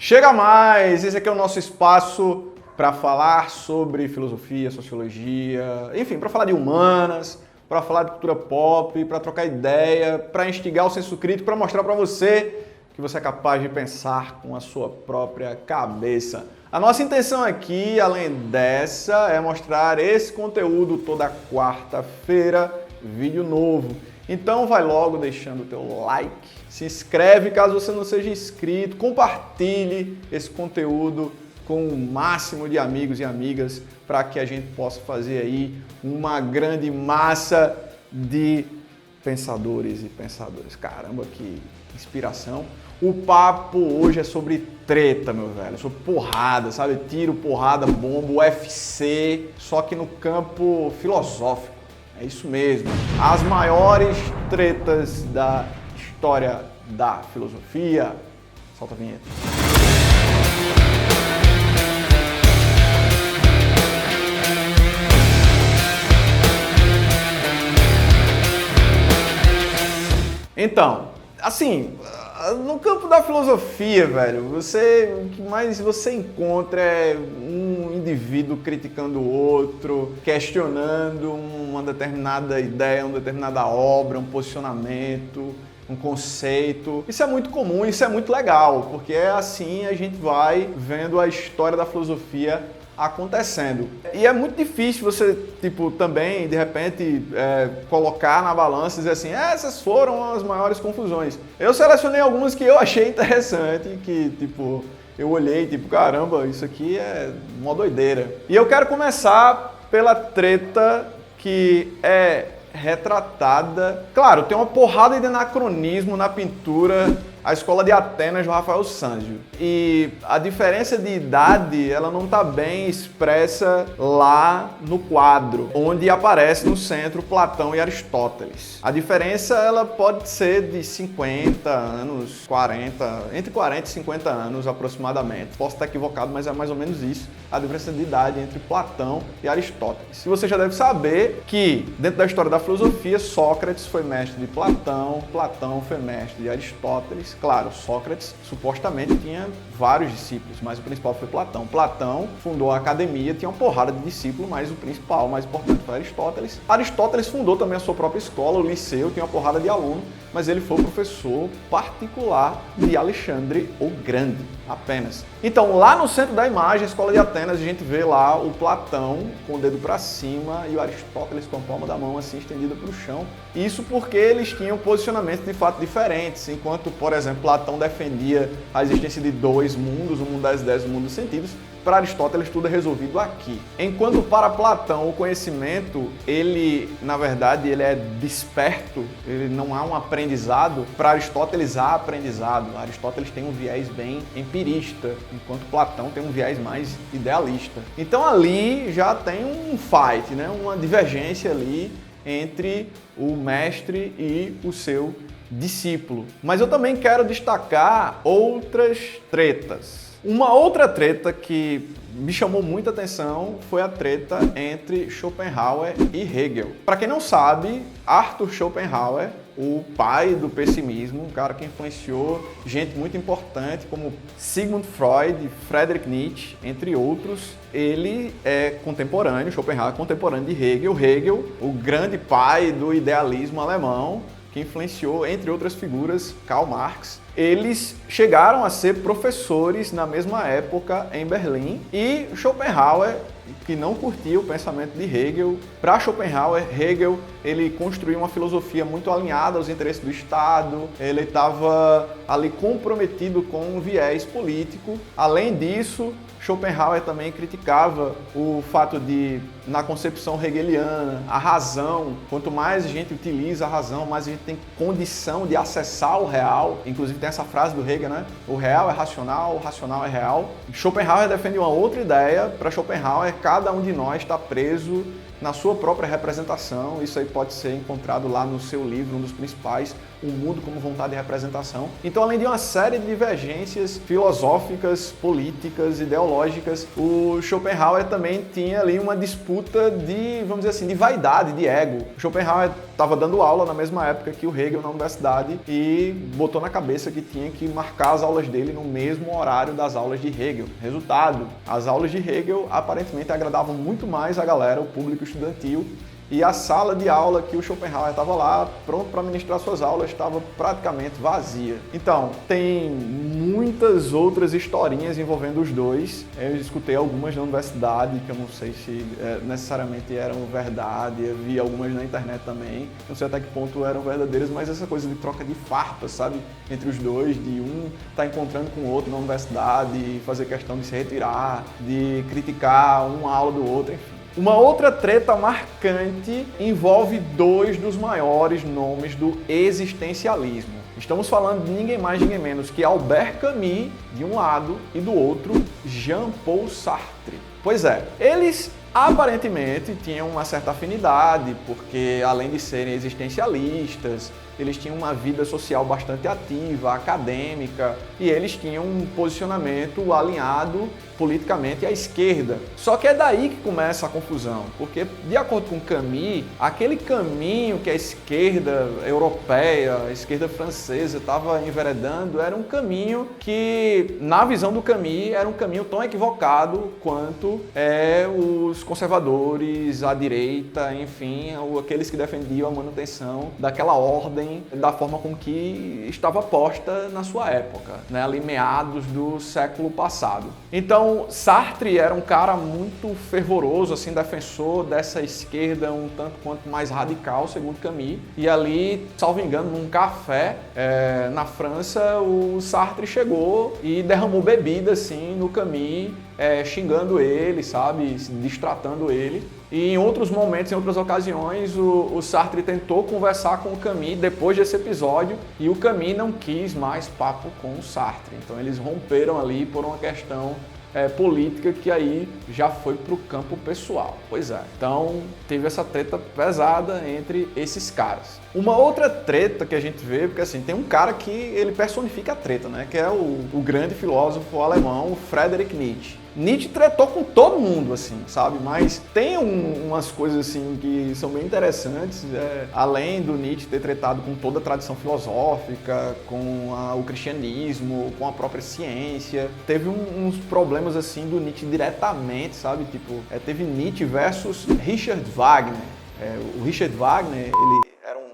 Chega mais! Esse aqui é o nosso espaço para falar sobre filosofia, sociologia, enfim, para falar de humanas, para falar de cultura pop, para trocar ideia, para instigar o senso crítico, para mostrar para você que você é capaz de pensar com a sua própria cabeça. A nossa intenção aqui, além dessa, é mostrar esse conteúdo toda quarta-feira, vídeo novo. Então vai logo deixando o teu like, se inscreve caso você não seja inscrito, compartilhe esse conteúdo com o máximo de amigos e amigas para que a gente possa fazer aí uma grande massa de pensadores e pensadoras. Caramba, que inspiração! O papo hoje é sobre treta, meu velho, sobre porrada, sabe? Tiro, porrada, bomba, UFC, só que no campo filosófico. É isso mesmo. As maiores tretas da história da filosofia. Solta a vinheta. Então, assim, no campo da filosofia, velho, o que mais você encontra é um indivíduo criticando o outro, questionando uma determinada ideia, uma determinada obra, um posicionamento, um conceito. Isso é muito comum, isso é muito legal, porque é assim a gente vai vendo a história da filosofia acontecendo. E é muito difícil você, também, de repente, colocar na balança e dizer assim, essas foram as maiores confusões. Eu selecionei algumas que eu achei interessante, que, eu olhei, caramba, isso aqui é uma doideira. E eu quero começar pela treta que é retratada. Claro, tem uma porrada de anacronismo na pintura A Escola de Atenas, do Rafael Sanzio. E a diferença de idade, ela não está bem expressa lá no quadro, onde aparece no centro Platão e Aristóteles. A diferença, ela pode ser de 50 anos, 40, entre 40 e 50 anos aproximadamente. Posso estar equivocado, mas é mais ou menos isso, a diferença de idade entre Platão e Aristóteles. E você já deve saber que, dentro da história da filosofia, Sócrates foi mestre de Platão, Platão foi mestre de Aristóteles. Claro, Sócrates supostamente tinha vários discípulos, mas o principal foi Platão. Platão fundou a academia, tinha uma porrada de discípulos, mas o principal, o mais importante foi Aristóteles. Aristóteles fundou também a sua própria escola, o Liceu, tinha uma porrada de alunos, mas ele foi o professor particular de Alexandre o Grande, apenas. Então, lá no centro da imagem, a Escola de Atenas, a gente vê lá o Platão com o dedo para cima e o Aristóteles com a palma da mão assim estendida para o chão. Isso porque eles tinham posicionamentos de fato diferentes. Enquanto, por exemplo, Platão defendia a existência de dois mundos, o mundo das ideias e o mundo dos sentidos, para Aristóteles tudo é resolvido aqui. Enquanto para Platão o conhecimento, na verdade, ele é desperto, ele não há um aprendizado, para Aristóteles há aprendizado. Aristóteles tem um viés bem empirista, enquanto Platão tem um viés mais idealista. Então ali já tem um fight, né? Uma divergência ali entre o mestre e o seu discípulo. Mas eu também quero destacar outras tretas. Uma outra treta que me chamou muita atenção foi a treta entre Schopenhauer e Hegel. Para quem não sabe, Arthur Schopenhauer, o pai do pessimismo, um cara que influenciou gente muito importante como Sigmund Freud, Friedrich Nietzsche, entre outros. Ele é contemporâneo, Schopenhauer é contemporâneo de Hegel. Hegel, o grande pai do idealismo alemão, que influenciou, entre outras figuras, Karl Marx. Eles chegaram a ser professores na mesma época em Berlim e Schopenhauer, que não curtia o pensamento de Hegel, para Schopenhauer, Hegel, ele construiu uma filosofia muito alinhada aos interesses do Estado, ele estava ali comprometido com um viés político. Além disso, Schopenhauer também criticava o fato de, na concepção hegeliana, a razão, quanto mais a gente utiliza a razão, mais a gente tem condição de acessar o real. Inclusive tem essa frase do Hegel, né? O real é racional, o racional é real. Schopenhauer defende uma outra ideia. Para Schopenhauer, cada um de nós está preso na sua própria representação. Isso aí pode ser encontrado lá no seu livro, um dos principais, O Mundo como Vontade e Representação. Então, além de uma série de divergências filosóficas, políticas, ideológicas, o Schopenhauer também tinha ali uma disputa de, vamos dizer assim, de vaidade, de ego. O Schopenhauer estava dando aula na mesma época que o Hegel na universidade e botou na cabeça que tinha que marcar as aulas dele no mesmo horário das aulas de Hegel. Resultado, as aulas de Hegel aparentemente agradavam muito mais a galera, o público estudantil, e a sala de aula que o Schopenhauer estava lá, pronto para ministrar suas aulas, estava praticamente vazia. Então, tem muitas outras historinhas envolvendo os dois. Eu escutei algumas na universidade, que eu não sei se necessariamente eram verdade, eu vi algumas na internet também. Não sei até que ponto eram verdadeiras, mas essa coisa de troca de farpas, sabe? Entre os dois, de um estar encontrando com o outro na universidade, e fazer questão de se retirar, de criticar uma aula do outro, enfim. Uma outra treta marcante envolve dois dos maiores nomes do existencialismo. Estamos falando de ninguém mais, ninguém menos que Albert Camus, de um lado, e do outro, Jean-Paul Sartre. Pois é, eles aparentemente tinham uma certa afinidade, porque além de serem existencialistas, eles tinham uma vida social bastante ativa, acadêmica, e eles tinham um posicionamento alinhado politicamente à esquerda. Só que é daí que começa a confusão, porque, de acordo com Camus, aquele caminho que a esquerda europeia, a esquerda francesa estava enveredando, era um caminho que, na visão do Camus, era um caminho tão equivocado quanto os conservadores, a direita, enfim, aqueles que defendiam a manutenção daquela ordem da forma com que estava posta na sua época, né, ali meados do século passado. Então, Sartre era um cara muito fervoroso, assim, defensor dessa esquerda um tanto quanto mais radical, segundo Camus, e ali, salvo engano, num café na França, o Sartre chegou e derramou bebida, assim, no Camus, xingando ele, sabe, destratando ele. E em outros momentos, em outras ocasiões, o Sartre tentou conversar com o Camus depois desse episódio e o Camus não quis mais papo com o Sartre. Então eles romperam ali por uma questão política que aí já foi para o campo pessoal. Pois é, então teve essa treta pesada entre esses caras. Uma outra treta que a gente vê, porque assim, tem um cara que ele personifica a treta, né? Que é o grande filósofo alemão Friedrich Nietzsche. Nietzsche tretou com todo mundo, assim, sabe? Mas tem umas coisas, assim, que são bem interessantes. Além do Nietzsche ter tretado com toda a tradição filosófica, com o cristianismo, com a própria ciência, teve uns problemas, assim, do Nietzsche diretamente, sabe? Tipo, teve Nietzsche versus Richard Wagner. O Richard Wagner, ele era um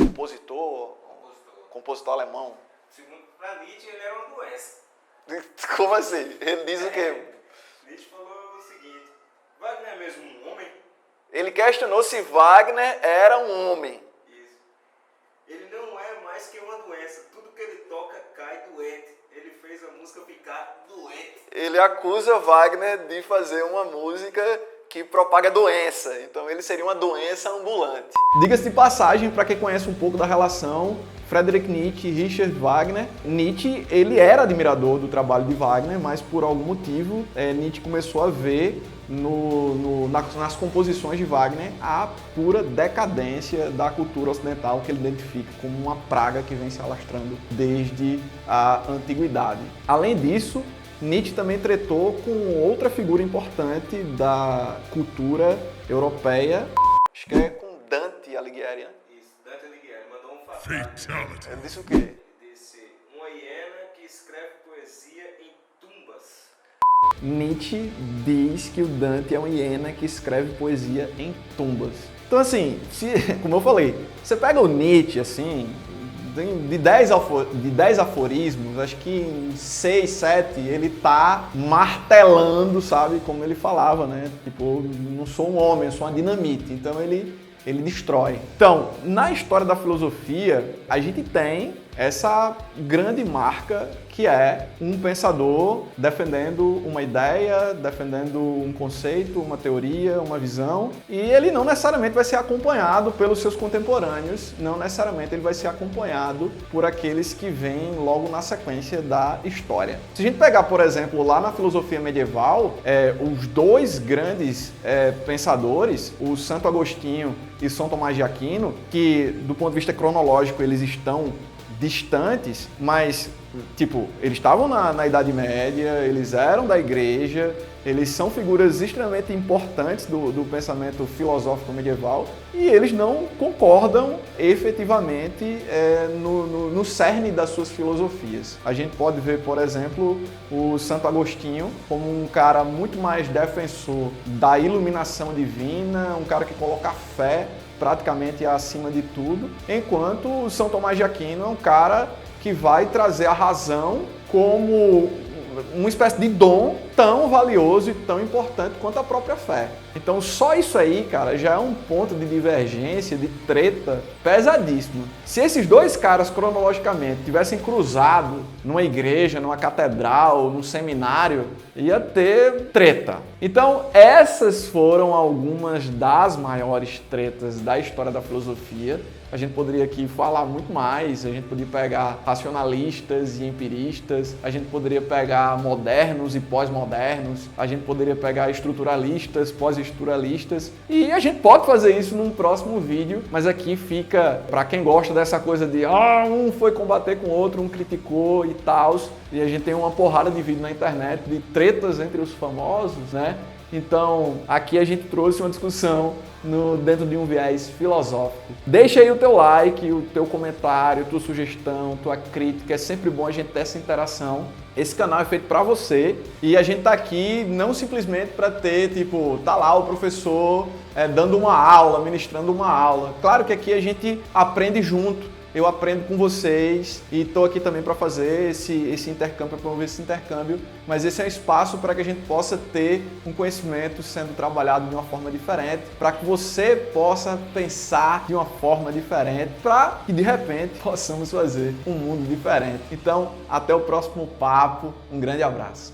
compositor alemão. Segundo para Nietzsche, ele era uma doença. Como assim? Ele diz o quê? Nietzsche falou o seguinte: Wagner é mesmo um homem? Ele questionou se Wagner era um homem. Isso. Ele não é mais que uma doença. Tudo que ele toca cai doente. Ele fez a música ficar doente. Ele acusa Wagner de fazer uma música que propaga doença. Então ele seria uma doença ambulante. Diga-se de passagem, para quem conhece um pouco da relação Friedrich Nietzsche e Richard Wagner, Nietzsche ele era admirador do trabalho de Wagner, mas por algum motivo Nietzsche começou a ver nas composições de Wagner a pura decadência da cultura ocidental que ele identifica como uma praga que vem se alastrando desde a antiguidade. Além disso, Nietzsche também tretou com outra figura importante da cultura europeia, acho que é com Dante Alighieri, né? Isso, Dante Alighieri mandou um fatality. Ele disse o quê? Ele disse: uma hiena que escreve poesia em tumbas. Nietzsche diz que o Dante é uma hiena que escreve poesia em tumbas. Então, assim, como eu falei, você pega o Nietzsche, assim, de 10 aforismos, acho que em 6, 7 ele tá martelando, sabe, como ele falava, né? Tipo, não sou um homem, eu sou uma dinamite. Então ele destrói. Então, na história da filosofia, a gente tem essa grande marca que é um pensador defendendo uma ideia, defendendo um conceito, uma teoria, uma visão, e ele não necessariamente vai ser acompanhado pelos seus contemporâneos, não necessariamente ele vai ser acompanhado por aqueles que vêm logo na sequência da história. Se a gente pegar, por exemplo, lá na filosofia medieval, os dois grandes pensadores, o Santo Agostinho e São Tomás de Aquino, que do ponto de vista cronológico eles estão distantes, mas tipo, eles estavam na Idade Média, eles eram da igreja, eles são figuras extremamente importantes do pensamento filosófico medieval e eles não concordam efetivamente no cerne das suas filosofias. A gente pode ver, por exemplo, o Santo Agostinho como um cara muito mais defensor da iluminação divina, um cara que coloca a fé praticamente acima de tudo, enquanto o São Tomás de Aquino é um cara que vai trazer a razão como uma espécie de dom tão valioso e tão importante quanto a própria fé. Então só isso aí, cara, já é um ponto de divergência, de treta pesadíssimo. Se esses dois caras cronologicamente tivessem cruzado numa igreja, numa catedral, num seminário, ia ter treta. Então essas foram algumas das maiores tretas da história da filosofia. A gente poderia aqui falar muito mais, a gente poderia pegar racionalistas e empiristas, a gente poderia pegar modernos e pós-modernos, a gente poderia pegar estruturalistas, pós-estruturalistas, e a gente pode fazer isso num próximo vídeo, mas aqui fica para quem gosta dessa coisa de um foi combater com o outro, um criticou e tal, e a gente tem uma porrada de vídeo na internet de tretas entre os famosos, né? Então, aqui a gente trouxe uma discussão dentro de um viés filosófico. Deixa aí o teu like, o teu comentário, tua sugestão, tua crítica. É sempre bom a gente ter essa interação. Esse canal é feito para você e a gente tá aqui não simplesmente para ter, tipo, tá lá o professor dando uma aula, ministrando uma aula. Claro que aqui a gente aprende junto. Eu aprendo com vocês e estou aqui também para fazer esse intercâmbio, para promover esse intercâmbio, mas esse é um espaço para que a gente possa ter um conhecimento sendo trabalhado de uma forma diferente, para que você possa pensar de uma forma diferente, para que de repente possamos fazer um mundo diferente. Então, até o próximo papo, um grande abraço.